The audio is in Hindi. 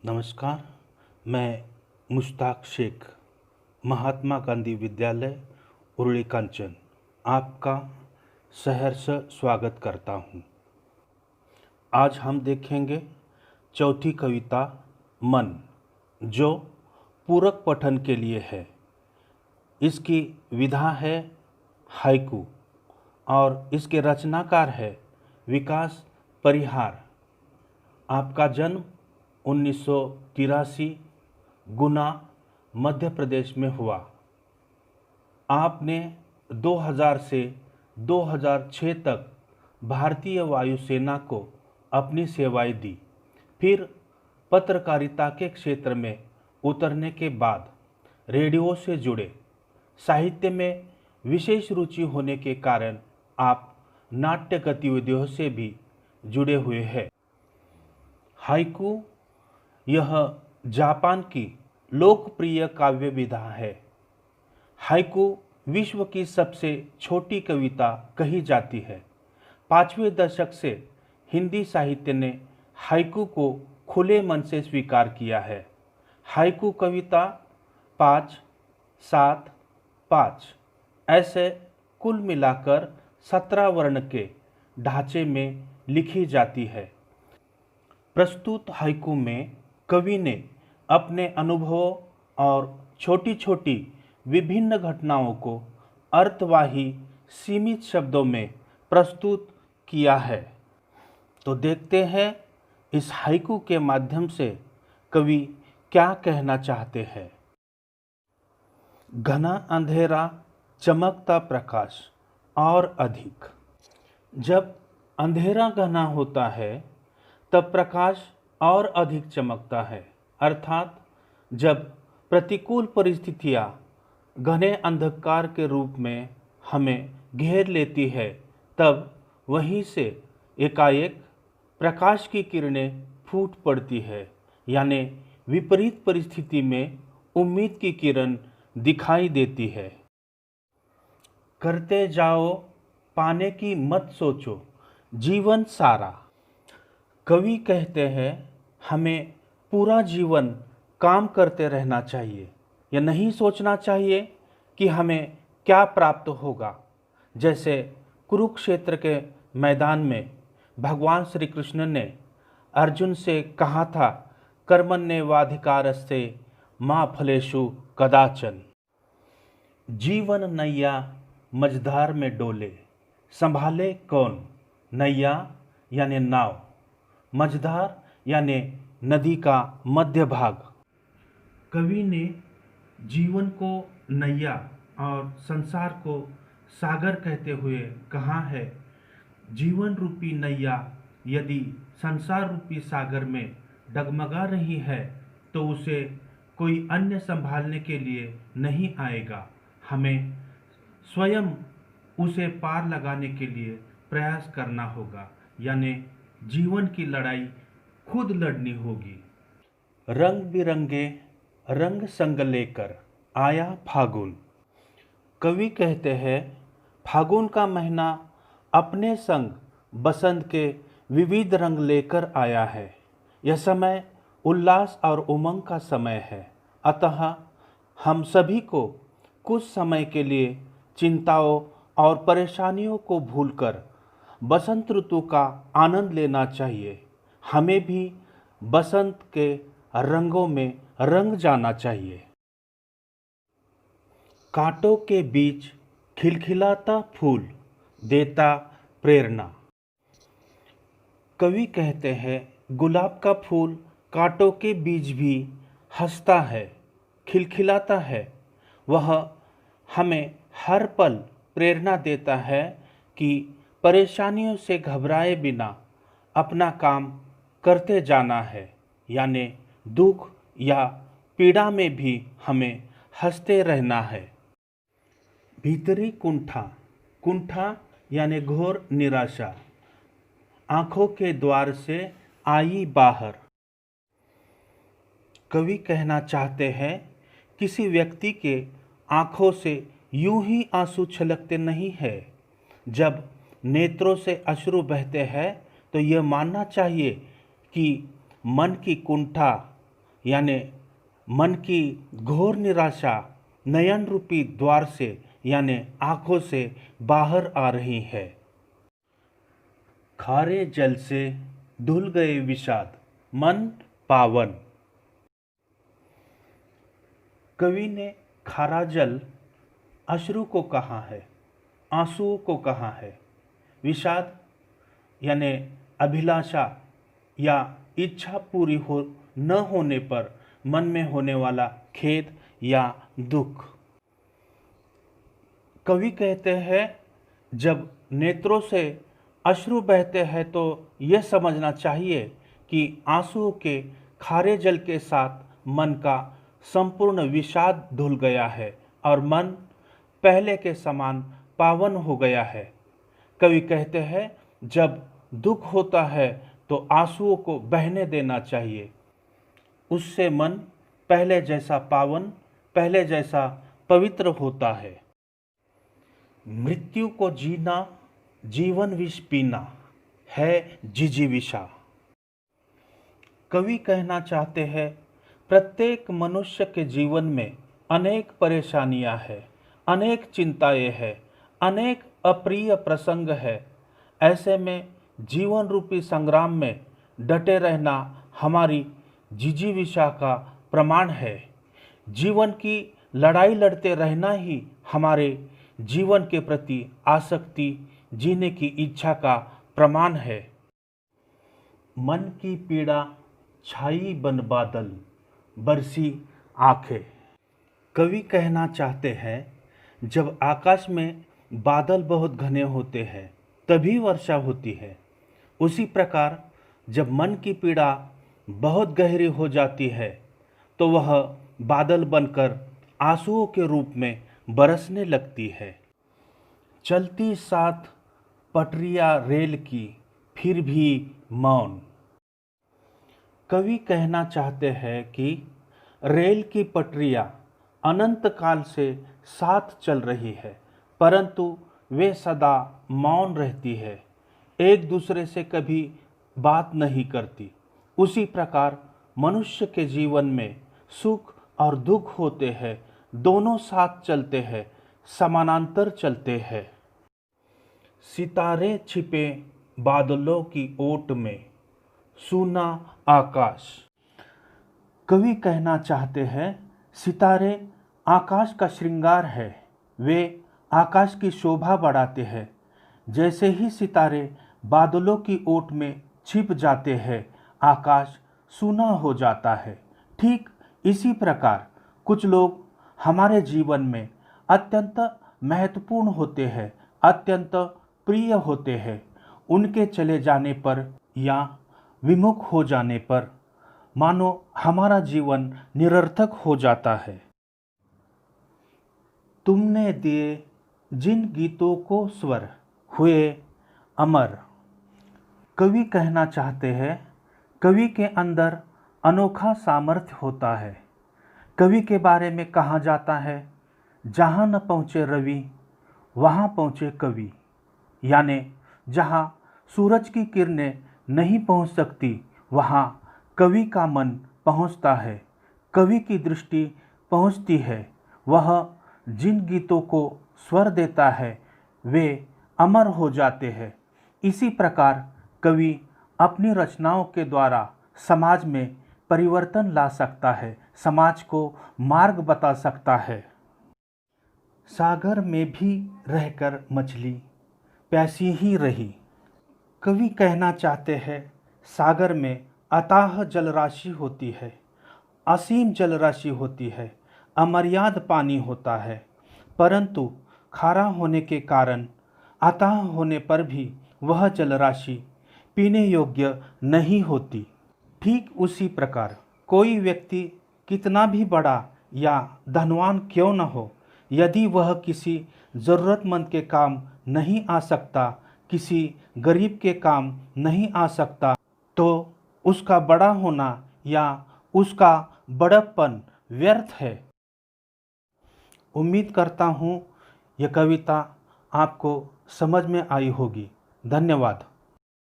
नमस्कार। मैं मुश्ताक शेख, महात्मा गांधी विद्यालय उरुली कांचन, आपका सहर्ष स्वागत करता हूँ। आज हम देखेंगे चौथी कविता मन, जो पूरक पठन के लिए है। इसकी विधा है हाइकू और इसके रचनाकार है विकास परिहार। आपका जन्म 1983 गुना मध्य प्रदेश में हुआ। आपने 2000 से 2006 तक भारतीय वायुसेना को अपनी सेवाएं दी। फिर पत्रकारिता के क्षेत्र में उतरने के बाद रेडियो से जुड़े। साहित्य में विशेष रुचि होने के कारण आप नाट्य गतिविधियों से भी जुड़े हुए हैं। हाइकू यह जापान की लोकप्रिय काव्य विधा है। हाइकू विश्व की सबसे छोटी कविता कही जाती है। 5वें दशक से हिंदी साहित्य ने हाइकू को खुले मन से स्वीकार किया है। हाइकू कविता 5, 7, 5 ऐसे कुल मिलाकर 17 वर्ण के ढांचे में लिखी जाती है। प्रस्तुत हाइकू में कवि ने अपने अनुभवों और छोटी छोटी विभिन्न घटनाओं को अर्थवाही सीमित शब्दों में प्रस्तुत किया है। तो देखते हैं इस हाइकू के माध्यम से कवि क्या कहना चाहते हैं। घना अंधेरा, चमकता प्रकाश और अधिक। जब अंधेरा घना होता है तब प्रकाश और अधिक चमकता है, अर्थात जब प्रतिकूल परिस्थितियाँ घने अंधकार के रूप में हमें घेर लेती है तब वहीं से एकाएक प्रकाश की किरणें फूट पड़ती है, यानी विपरीत परिस्थिति में उम्मीद की किरण दिखाई देती है। करते जाओ, पाने की मत सोचो, जीवन सारा। कवि कहते हैं हमें पूरा जीवन काम करते रहना चाहिए। यह नहीं सोचना चाहिए कि हमें क्या प्राप्त होगा। जैसे कुरुक्षेत्र के मैदान में भगवान श्री कृष्ण ने अर्जुन से कहा था, कर्मण्येवाधिकारस्ते मा फलेषु कदाचन। जीवन नैया मझधार में डोले, संभाले कौन। नैया यानी नाव, मझधार यानी नदी का मध्य भाग। कवि ने जीवन को नैया और संसार को सागर कहते हुए कहा है, जीवन रूपी नैया यदि संसार रूपी सागर में डगमगा रही है तो उसे कोई अन्य संभालने के लिए नहीं आएगा। हमें स्वयं उसे पार लगाने के लिए प्रयास करना होगा, यानी जीवन की लड़ाई खुद लड़नी होगी। रंग बिरंगे रंग संग लेकर आया फागुन। कवि कहते हैं फागुन का महीना अपने संग बसंत के विविध रंग लेकर आया है। यह समय उल्लास और उमंग का समय है। अतः हम सभी को कुछ समय के लिए चिंताओं और परेशानियों को भूलकर बसंत ऋतु का आनंद लेना चाहिए। हमें भी बसंत के रंगों में रंग जाना चाहिए। कांटों के बीच खिलखिलाता फूल देता प्रेरणा। कवि कहते हैं गुलाब का फूल कांटों के बीच भी हंसता है, खिलखिलाता है। वह हमें हर पल प्रेरणा देता है कि परेशानियों से घबराए बिना अपना काम करते जाना है, यानी दुख या पीड़ा में भी हमें हंसते रहना है। भीतरी कुंठा, कुंठा यानी घोर निराशा, आंखों के द्वार से आई बाहर। कवि कहना चाहते हैं किसी व्यक्ति के आंखों से यूं ही आंसू छलकते नहीं है। जब नेत्रों से अश्रु बहते हैं तो यह मानना चाहिए कि मन की कुंठा यानी मन की घोर निराशा नयन रूपी द्वार से यानी आंखों से बाहर आ रही है। खारे जल से धुल गए विषाद, मन पावन। कवि ने खारा जल अश्रु को कहा है, आंसुओं को कहा है। विषाद यानी अभिलाषा या इच्छा पूरी हो न होने पर मन में होने वाला खेद या दुख। कवि कहते हैं जब नेत्रों से अश्रु बहते हैं तो यह समझना चाहिए कि आंसुओं के खारे जल के साथ मन का संपूर्ण विषाद धुल गया है और मन पहले के समान पावन हो गया है। कवि कहते हैं जब दुख होता है तो आंसुओं को बहने देना चाहिए, उससे मन पहले जैसा पावन, पहले जैसा पवित्र होता है। मृत्यु को जीना, जीवन विष पीना है जिजीविषा। कवि कहना चाहते हैं प्रत्येक मनुष्य के जीवन में अनेक परेशानियां हैं, अनेक चिंताएं हैं, अनेक अप्रिय प्रसंग है। ऐसे में जीवन रूपी संग्राम में डटे रहना हमारी जिजीविषा का प्रमाण है। जीवन की लड़ाई लड़ते रहना ही हमारे जीवन के प्रति आसक्ति, जीने की इच्छा का प्रमाण है। मन की पीड़ा छाई बन बादल, बरसी आंखें। कवि कहना चाहते हैं जब आकाश में बादल बहुत घने होते हैं तभी वर्षा होती है। उसी प्रकार जब मन की पीड़ा बहुत गहरी हो जाती है तो वह बादल बनकर आंसुओं के रूप में बरसने लगती है। चलती साथ पटरियां रेल की, फिर भी मौन। कवि कहना चाहते हैं कि रेल की पटरियां अनंत काल से साथ चल रही है, परंतु वे सदा मौन रहती है, एक दूसरे से कभी बात नहीं करती। उसी प्रकार मनुष्य के जीवन में सुख और दुख होते हैं, दोनों साथ चलते हैं, समानांतर चलते हैं। सितारे छिपे बादलों की ओट में, सूना आकाश। कवि कहना चाहते हैं सितारे आकाश का श्रृंगार है, वे आकाश की शोभा बढ़ाते हैं। जैसे ही सितारे बादलों की ओट में छिप जाते हैं, आकाश सूना हो जाता है। ठीक इसी प्रकार कुछ लोग हमारे जीवन में अत्यंत महत्वपूर्ण होते हैं, अत्यंत प्रिय होते हैं। उनके चले जाने पर या विमुख हो जाने पर मानो हमारा जीवन निरर्थक हो जाता है। तुमने दिए जिन गीतों को स्वर, हुए अमर। कवि कहना चाहते हैं कवि के अंदर अनोखा सामर्थ्य होता है। कवि के बारे में कहा जाता है जहाँ न पहुँचे रवि वहाँ पहुँचे कवि, यानी जहाँ सूरज की किरणें नहीं पहुँच सकती वहाँ कवि का मन पहुँचता है, कवि की दृष्टि पहुँचती है। वह जिन गीतों को स्वर देता है वे अमर हो जाते हैं। इसी प्रकार कवि अपनी रचनाओं के द्वारा समाज में परिवर्तन ला सकता है, समाज को मार्ग बता सकता है। सागर में भी रहकर मछली प्यासी ही रही। कवि कहना चाहते हैं सागर में अथाह जलराशि होती है, असीम जलराशि होती है, अमर्याद पानी होता है, परंतु खारा होने के कारण अथाह होने पर भी वह जलराशि पीने योग्य नहीं होती। ठीक उसी प्रकार कोई व्यक्ति कितना भी बड़ा या धनवान क्यों न हो, यदि वह किसी ज़रूरतमंद के काम नहीं आ सकता, किसी गरीब के काम नहीं आ सकता, तो उसका बड़ा होना या उसका बड़प्पन व्यर्थ है। उम्मीद करता हूँ यह कविता आपको समझ में आई होगी। धन्यवाद।